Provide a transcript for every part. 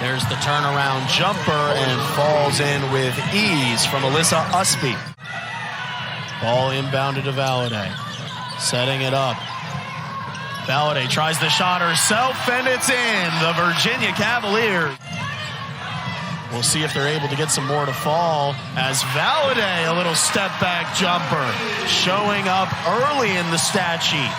There's the turnaround jumper and falls in with ease from Alyssa Usby. Ball inbounded to Valladay. Setting it up. Valladay tries the shot herself, and it's in. The Virginia Cavaliers. We'll see if they're able to get some more to fall as Valladay, a little step back jumper, showing up early in the stat sheet.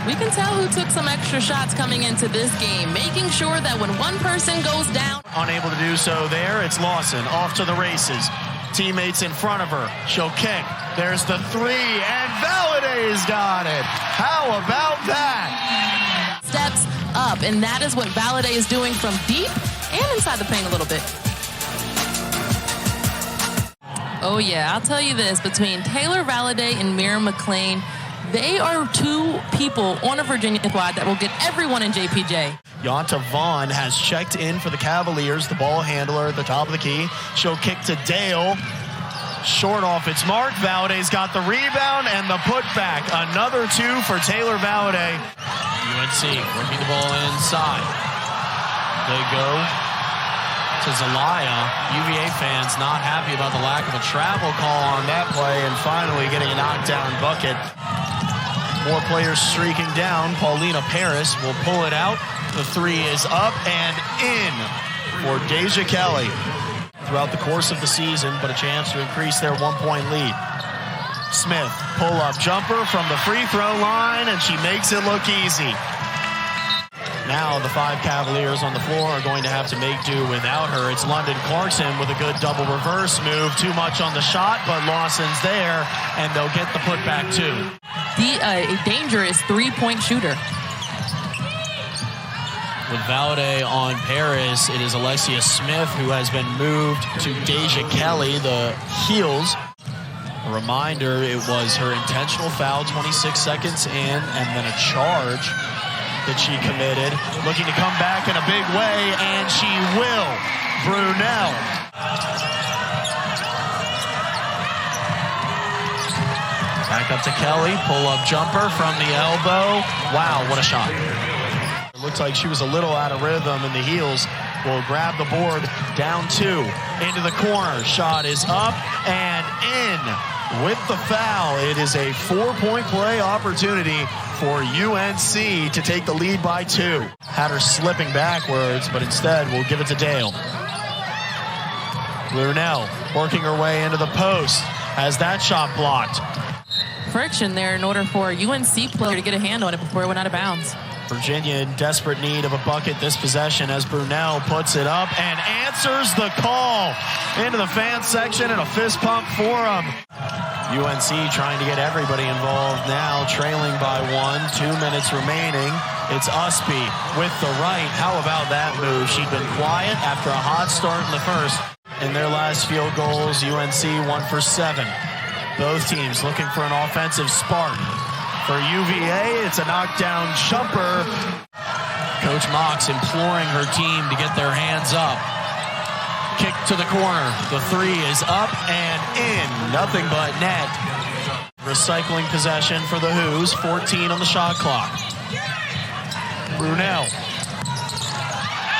We can tell who took some extra shots coming into this game, making sure that when one person goes down. Unable to do so there, it's Lawson off to the races. Teammates in front of her, she'll kick. There's the three, and Valladay's got it. How about that? Steps up, and that is what Valladay is doing from deep and inside the paint a little bit. Oh yeah, I'll tell you this, between Taylor Valladay and Miriam McLean, they are two people on a Virginia squad that will get everyone in JPJ. Yonta Vaughn has checked in for the Cavaliers, the ball handler at the top of the key. She'll kick to Dale. Short off its mark. Valladay's got the rebound and the putback. Another two for Taylor Valladay. UNC working the ball inside. They go to Zelaya. UVA fans not happy about the lack of a travel call on that play and finally getting a knockdown bucket. More players streaking down. Paulina Paris will pull it out. The three is up and in for Deja Kelly. Throughout the course of the season, but a chance to increase their 1-point lead. Smith, pull-up jumper from the free throw line, and she makes it look easy. Now the five Cavaliers on the floor are going to have to make do without her. It's London Clarkson with a good double reverse move. Too much on the shot, but Lawson's there, and they'll get the putback too. A dangerous three-point shooter. With Valladay on Paris, it is Alexia Smith who has been moved to Deja Kelly, the heels. A reminder, it was her intentional foul 26 seconds in, and then a charge that she committed. Looking to come back in a big way, and she will. Brunelle. Back up to Kelly, pull-up jumper from the elbow. Wow, what a shot. It looks like she was a little out of rhythm, and the heels will grab the board down two. Into the corner, shot is up and in with the foul. It is a 4-point play opportunity for UNC to take the lead by 2. Had her slipping backwards, but instead we'll give it to Dale. Brunelle working her way into the post. Has that shot blocked. Friction there in order for a UNC player to get a hand on it before it went out of bounds. Virginia in desperate need of a bucket this possession as Brunelle puts it up and answers the call. Into the fan section and a fist pump for him. UNC trying to get everybody involved now, trailing by 1, 2 minutes remaining. It's Usby with the right. How about that move? She'd been quiet after a hot start in the first. In their last field goals, UNC 1 for 7. Both teams looking for an offensive spark. For UVA, it's a knockdown jumper. Coach Mox imploring her team to get their hands up. Kick to the corner. The three is up and in. Nothing but net. Recycling possession for the Who's. 14 on the shot clock. Brunelle.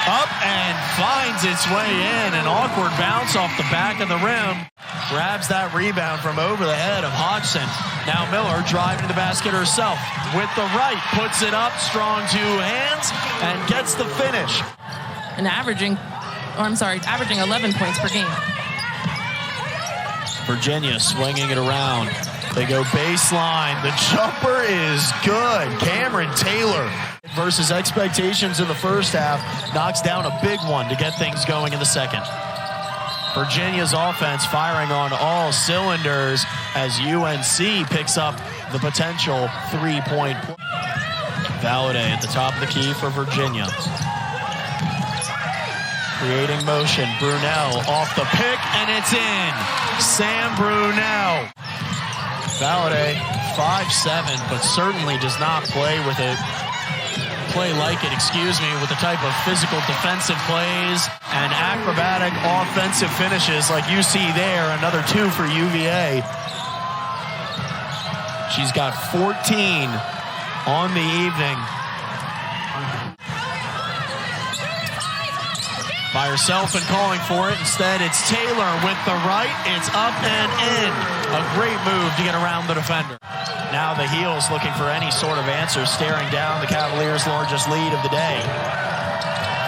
Up and finds its way in. An awkward bounce off the back of the rim. Grabs that rebound from over the head of Hodgson. Now Miller driving to the basket herself with the right. Puts it up, strong 2 hands, and gets the finish. And averaging 11 points per game. Virginia swinging it around. They go baseline. The jumper is good. Cameron Taylor versus expectations in the first half. Knocks down a big one to get things going in the second. Virginia's offense firing on all cylinders as UNC picks up the potential 3-point play. Valladay at the top of the key for Virginia. Creating motion. Brunelle off the pick, and it's in. Sam Brunelle. Valladay 5'7", but certainly does not play like it, with the type of physical defensive plays and acrobatic offensive finishes like you see there. Another 2 for UVA. She's got 14 on the evening. by herself and calling for it. Instead, it's Taylor with the right. It's up and in. A great move to get around the defender. Now the Heels looking for any sort of answer, staring down the Cavaliers' largest lead of the day.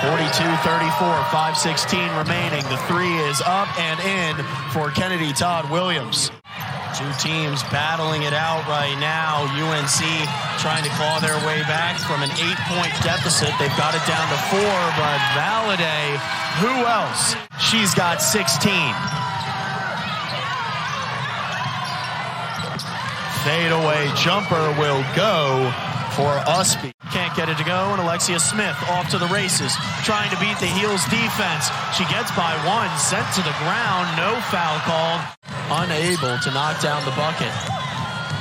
42-34, 5:16 remaining. The three is up and in for Kennedy Todd-Williams. Two teams battling it out right now. UNC trying to claw their way back from an 8-point deficit. They've got it down to 4, but Valladay, who else? She's got 16. Fadeaway jumper will go for Usby. Can't get it to go, and Alexia Smith off to the races, trying to beat the Heels defense. She gets by one, sent to the ground, no foul called. Unable to knock down the bucket.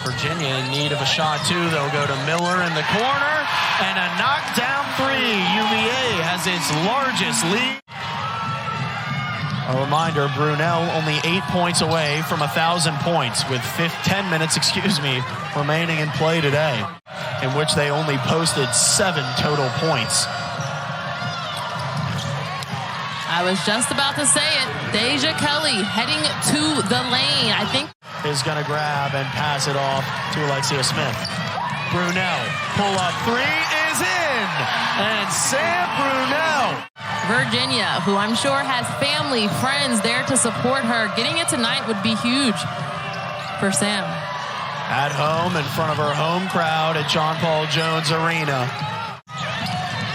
Virginia in need of a shot too. They'll go to Miller in the corner, and a knockdown three. UVA has its largest lead. A reminder, Brunelle only 8 points away from 1,000 points with 10 minutes remaining in play today, in which they only posted 7 total points. I was just about to say it. Deja Kelly heading to the lane. I think is going to grab and pass it off to Alexia Smith. Brunelle, pull up three is in, and Sam Brunelle. Virginia, who I'm sure has family, friends there to support her, getting it tonight would be huge for Sam. At home in front of her home crowd at John Paul Jones Arena,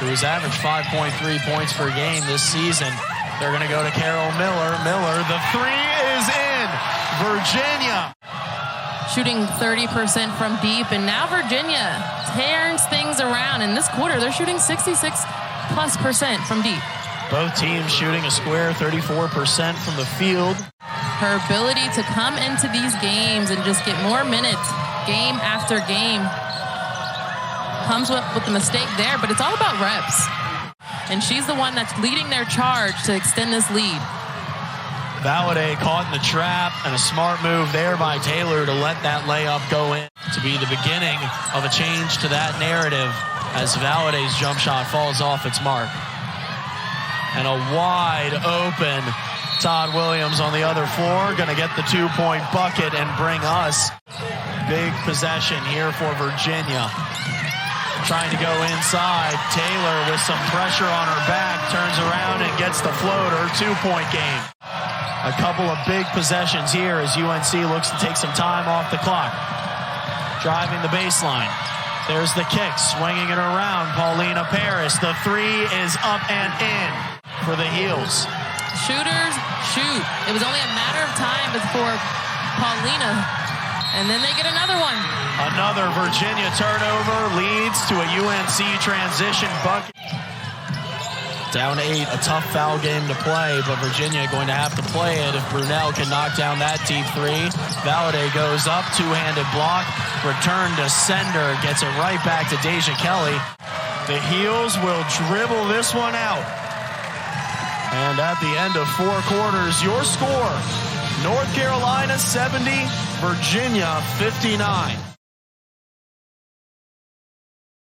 who's averaged 5.3 points per game this season. They're going to go to Carol Miller. Miller, the three is in. Virginia shooting 30% from deep, and now Virginia turns things around. In this quarter, they're shooting 66+% from deep. Both teams shooting a square 34% from the field. Her ability to come into these games and just get more minutes game after game comes with the mistake there, but it's all about reps. And she's the one that's leading their charge to extend this lead. Valladay caught in the trap, and a smart move there by Taylor to let that layup go in, to be the beginning of a change to that narrative as Valladay's jump shot falls off its mark. And a wide open Todd-Williams on the other floor, going to get the 2-point bucket and bring us big possession here for Virginia. Trying to go inside. Taylor with some pressure on her back, turns around and gets the floater. 2-point game. A couple of big possessions here as UNC looks to take some time off the clock. Driving the baseline. There's the kick, swinging it around. Paulina Paris. The three is up and in for the Heels. Shooters shoot. It was only a matter of time before Paulina, and then they get another one. Another Virginia turnover leads to a UNC transition bucket. Down 8, a tough foul game to play, but Virginia going to have to play it if Brunelle can knock down that deep three. Valladay goes up, two-handed block, return to sender, gets it right back to Deja Kelly. The Heels will dribble this one out. And at the end of 4 quarters, your score, North Carolina 70, Virginia 59.